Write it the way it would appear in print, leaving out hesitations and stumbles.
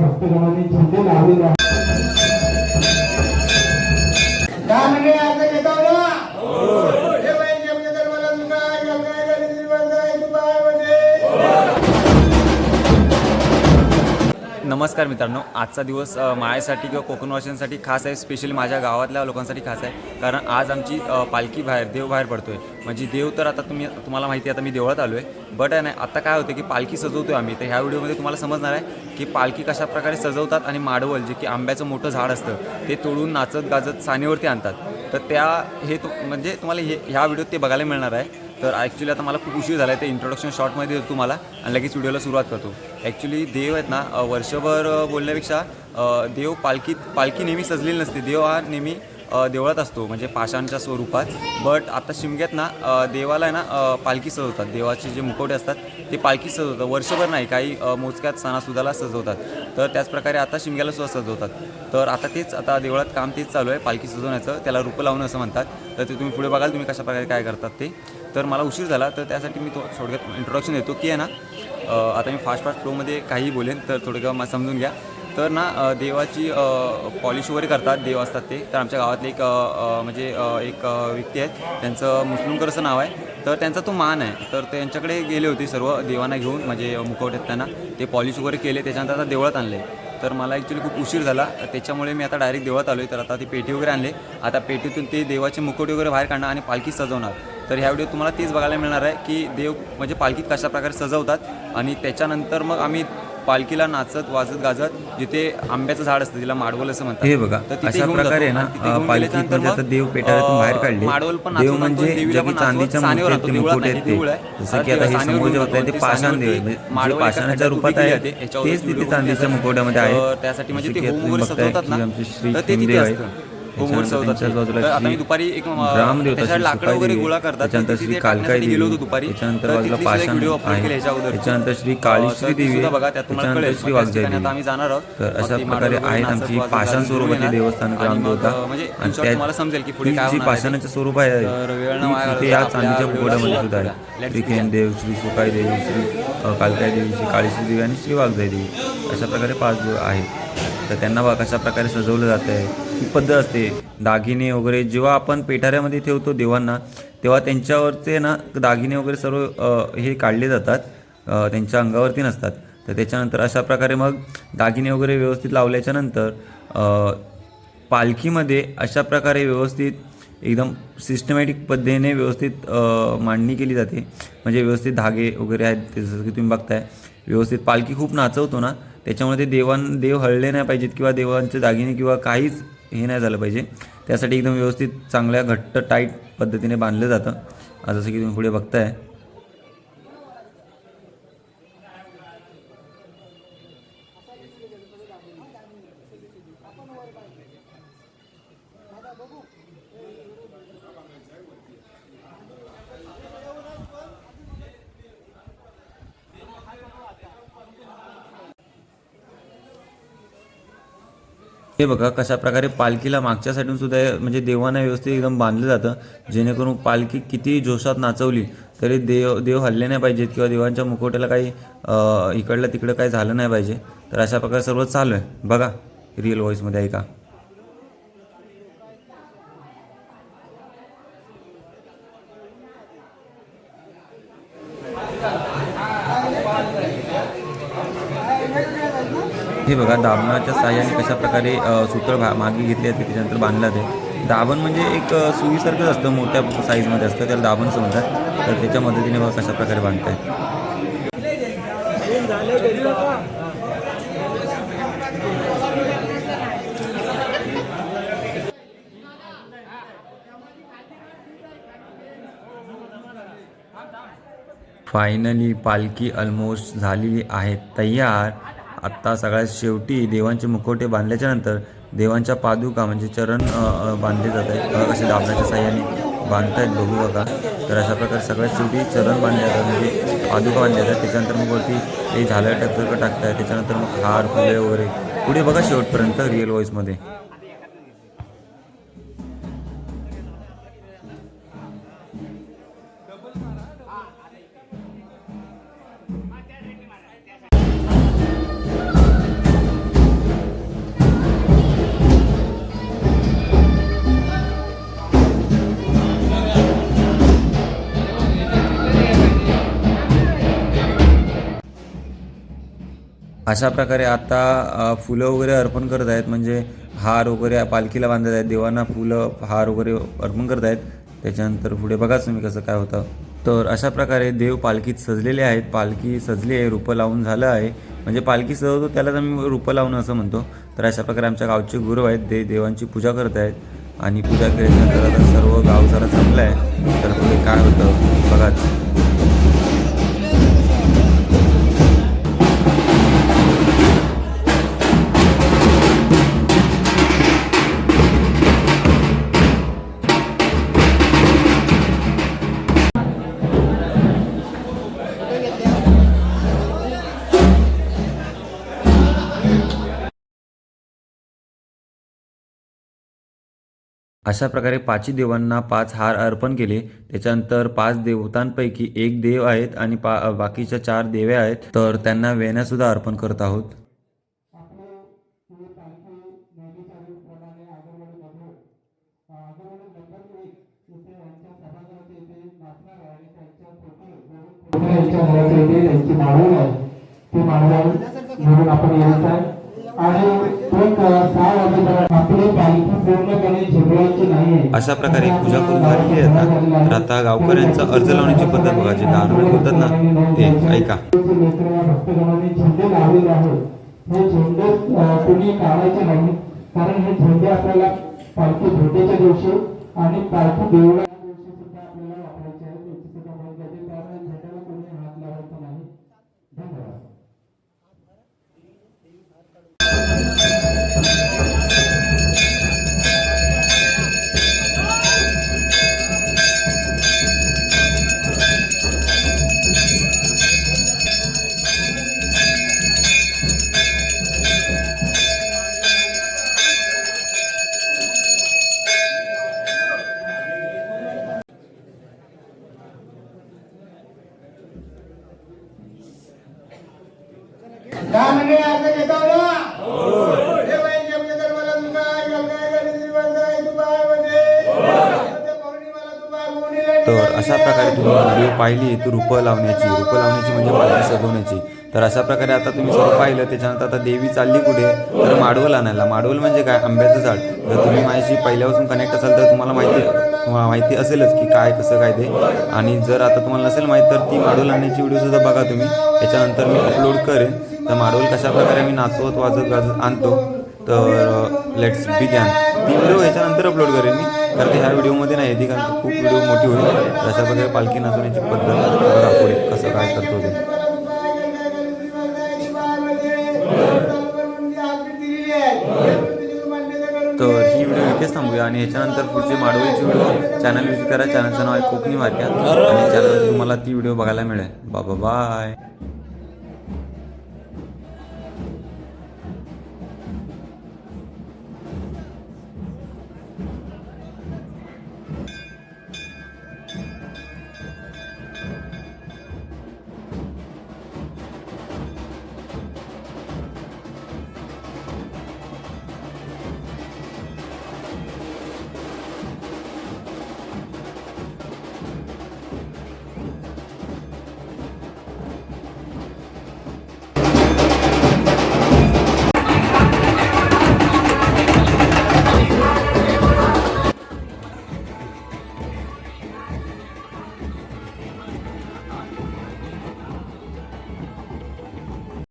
भक्तगणांनी झेंडे लावलेले आहेत. नमस्कार मित्रांनो, आजचा दिवस माझ्यासाठी किंवा कोकणवासियांसाठी खास आहे. स्पेशली माझ्या गावातल्या लोकांसाठी खास आहे, कारण आज आमची पालखी देव बाहेर पडतोय. म्हणजे देव तर आता तुम्हाला माहिती आहे, आता मी देवळात आलो आहे. बट आहे नाही, आता काय होतं की पालखी सजवतोय आम्ही. तर ह्या व्हिडिओमध्ये तुम्हाला समजणार आहे की पालखी कशा प्रकारे सजवतात आणि माडवल जे की आंब्याचं मोठं झाड असतं ते तोडून नाचत गाजत सानेवरती आणतात. तर म्हणजे तुम्हाला ह्या व्हिडिओत ते बघायला मिळणार आहे. तर ॲक्च्युली आता मला खूप उशीर झाला आहे. ते इंट्रोडक्शन शॉर्टमध्ये देतो तुम्हाला आणि लगेच व्हिडिओला सुरुवात करतो. ॲक्च्युली देव आहेत ना, वर्षभर बोलण्यापेक्षा देव पालखी नेहमी सजलेली नसते. देव हा नेहमी देवळात असतो, म्हणजे पाषाणच्या स्वरूपात. बट आता शिमग्यात ना देवाला आहे ना पालखी सजवतात. देवाचे जे मुखवटे असतात ते पालखी सजवतात. वर्षभर नाही, काही मोजक्यात सणासुदाला सजवतात. तर त्याचप्रकारे आता शिमग्याला सुद्धा सजवतात. तर आता देवळात काम तेच चालू आहे, पालखी सजवण्याचं. त्याला रूपं लावणं असं म्हणतात. तर ते तुम्ही पुढे बघाल तुम्ही कशा प्रकारे काय करतात ते. तर मला उशीर झाला, तर त्यासाठी मी थोडक्यात इंट्रोडक्शन देतो की आहे ना, आता मी फास्ट फ्लोमध्ये काहीही बोलेन, तर थोडं मला समजून घ्या. तर ना देवाची पॉलिश वगैरे करतात, देव असतात ते. तर आमच्या गावातले एक व्यक्ती आहेत, त्यांचं मुस्लिमकर असं नाव आहे. तर त्यांचा तो मान आहे. तर त्यांच्याकडे गेले होते सर्व देवांना घेऊन, म्हणजे मुखवट्यात त्यांना ते पॉलिश वगैरे केले. त्याच्यानंतर आता देवळात आणले. तर मला ॲक्च्युली खूप उशीर झाला, त्याच्यामुळे मी आता डायरेक्ट देवळात आलो आहे. तर आता ती पेटी वगैरे आणले. आता पेटीतून ते देवाचे मुखवटे वगैरे बाहेर काढणार आणि पालखी सजवणार. तर ह्या व्हिडिओत तुम्हाला तेच बघायला मिळणार आहे की देव म्हणजे पालखीत कशा प्रकारे सजवतात. आणि त्याच्यानंतर मग आम्ही पालखीला नाचत वाजत गाजत, जिथे आंब्याचं झाड असतं तिला माडवल असं म्हणतात, हे बघा अशा प्रकारे ना पालखीत म्हणजे आता देव पेटाळ्यातून बाहेर काढले. माडवल पण देव म्हणजे जे की चांदीच्या मूर्ती मुकुट आहेत ते, जसं की आता हे समोर जे बघताय ते पाषाण देव आहे, म्हणजे पाषाणाच्या रूपात आहे तेच तिथे चांदीच्या मुकुटामध्ये आहे. त्यासाठी म्हणजे जसं ते की तुम्ही बघताय की आमचे श्री खिमदेव आहे. त्यांच्याच बाजूला दुपारी एक रामदेवता, श्री लाकडं वगैरे गोळा करतात. त्याच्यानंतर श्री कालकाई देवी, त्याच्यानंतर बाजूला पाषाण आहे, त्याच्यानंतर श्री काळीश्री देवी, त्याच्यानंतर श्री वाघजाई देवी. आम्ही जाणार आहोत. तर अशा प्रकारे आहेत आमची पाषाण स्वरूपाची देवस्थान ग्रामदेवता. आणि तुम्हाला समजेल की पुढे जी पाषाणाचं स्वरूप आहे तिथे या चांदीच्या मुकुटामध्ये सुद्धा आहे. श्री खेमदेव, श्री सुकाई देवी, श्री कालकाई देवी, श्री काळीश्री देवी आणि श्री वाघजाई देवी. अशा प्रकारे 5 देव आहेत. तर त्यांना बघा कशा प्रकारे सजवलं जातं आहे. ही पद्धत असते. दागिने वगैरे जेव्हा आपण पेठाऱ्यामध्ये ठेवतो देवांना, तेव्हा त्यांच्यावरचे ना दागिने वगैरे सर्व हे काढले जातात, त्यांच्या अंगावरती नसतात. तर त्याच्यानंतर अशा प्रकारे मग दागिने वगैरे व्यवस्थित लावल्याच्यानंतर पालखीमध्ये अशा प्रकारे व्यवस्थित एकदम सिस्टमॅटिक पद्धतीने व्यवस्थित मांडणी केली जाते. म्हणजे व्यवस्थित धागे वगैरे आहेत, ते जसं की तुम्ही बघताय. व्यवस्थित पालखी खूप नाचवतो ना, त्याच्यामुळे ते देव हळले नाही पाहिजेत किंवा देवांचे दागिने किंवा काहीच हे नाही झालं पाहिजे. त्यासाठी एकदम व्यवस्थित चांगल्या घट्ट टाईट पद्धतीने बांधलं जातं, जसं की तुम्ही पुढे बघताय. हे बघा कशा प्रकारे पालखीला मागच्या साईडून सुद्धा म्हणजे देवांना व्यवस्थित एकदम बांधलं जातं, जेणेकरून पालखी किती जोशात नाचवली तरी देव हल्ले नाही पाहिजेत किंवा देवांच्या मुखवट्याला काही इकडलं तिकडं काही झालं नाही पाहिजे. तर अशा प्रकारे सर्व चालू आहे. बघा रिअल व्हॉईसमध्ये ऐका. हे बघा दाबणाच्या साह्याने कशा प्रकारे सूत्र मागे घेतले जाते, त्याच्यानंतर बांधलं जाते. दाबण म्हणजे एक सुईसारखंच असतं, मोठ्या साईजमध्ये असतं, त्याला दाबण समजतात. तर त्याच्या मदतीने बघा कशा प्रकारे बांधताय. फायनली पालखी ऑलमोस्ट झालेली आहे तयार. आत्ता सगळ्यात शेवटी देवांचे मुखवटे बांधल्याच्या नंतर देवांच्या पादुका म्हणजे चरण बांधले जात आहेत. बघा कसे दाबण्याच्या साह्याने बांधतायत बघू बघा. तर अशा प्रकारे सगळ्यात शेवटी चरण बांधले जातात म्हणजे पादुका बांधल्या जातात. त्याच्यानंतर मग वरती ते झालं टक्कर टाकतात. त्याच्यानंतर मग हार फुले वगैरे पुढे बघा शेवटपर्यंत रिअल व्हॉईसमध्ये. अशा प्रकारे आता फुलं वगैरे अर्पण करत आहेत म्हणजे हार वगैरे पालखीला बांधत आहेत. देवांना फुलं हार वगैरे अर्पण करत आहेत. त्याच्यानंतर पुढे बघाच तुम्ही कसं काय होतं. तर अशा प्रकारे देव पालखीत सजलेले आहेत. पालखी सजली आहे, रूपं लावून झालं आहे म्हणजे पालखी सजवतो त्यालाच आम्ही रूपं लावून असं म्हणतो. तर अशा प्रकारे आमच्या गावचे गुरु आहेत देवांची पूजा करत आहेत आणि पूजा केल्यानंतर आता सर्व गाव जरा जमलं आहे. तर पुढे काय होतं बघाच. अशा प्रकारे पाची देवांना 5 हार अर्पण केले. त्याच्यानंतर 5 देवतांपैकी एक देव आहेत आणि बाकीच्या 4 देवे आहेत. तर त्यांना वेण्या सुद्धा अर्पण करत आहोत. त्यांच्या घराच्या इथे त्यांची मांडवण आहे. ती मांडवण घेऊन आपण यायचं आहे आणि एक 6 वाजेपर्यंत आपली पालखी पूर्णपणे झेपवायची नाही आहे. अशा प्रकारे पूजा करून झालेली आहे आता. तर आता गावकऱ्यांचा अर्ज लावण्याची पद्धत बघा. जे गाणं बोलतात ना ते ऐका. भक्तगणांनी झेंडे लावलेले आहेत. हे झेंडे कुणी काढायचे नाही कारण हे झेंडे आपल्याला पालखी भेटेच्या दिवशी आणि पालखी देवळा दिवशी सुद्धा आपल्याला वापरायचे आहेत. याची सुद्धा माहिती आहे. त्यामुळे झेंड्याला कोणी हात लावायचा नाही. धन्यवाद. तर अशा प्रकारे तुम्ही व्हिडिओ पाहिली ती रूपं लावण्याची म्हणजे पालखी सजवण्याची. तर अशा प्रकारे आता तुम्ही सर्व पाहिलं. त्याच्यानंतर आता देवी चालली कुठे तर माडवल आणायला. माडवल म्हणजे काय आंब्याचं झाड. जर तुम्ही माझ्याशी पहिल्यापासून कनेक्ट असाल तर तुम्हाला माहिती असेलच की काय कसं काय ते. आणि जर आता तुम्हाला नसेल माहीत तर ती माडवल आणण्याची व्हिडिओसुद्धा बघा तुम्ही. त्याच्यानंतर मी अपलोड करेन. तर माडवल कशा प्रकारे मी नाचवत वाजत आणतो तर लेट्स बिगॅन. ती व्हिडिओ ह्याच्यानंतर अपलोड करेन मी कारण ह्या व्हिडिओमध्ये नाही येते कारण खूप व्हिडिओ मोठी होईल. अशा प्रकारे पालखी नाचवण्याची पद्धत बघा पुढे कसं काय करतो ते. तर ही व्हिडिओ इथेच थांबूया आणि ह्याच्यानंतर पुढचे माडवळीची व्हिडिओ चॅनल विजिट करा. चॅनलचं नाव आहे कोकणी वाक्या आणि चॅनल तुम्हाला ती व्हिडिओ बघायला मिळेल. बाय.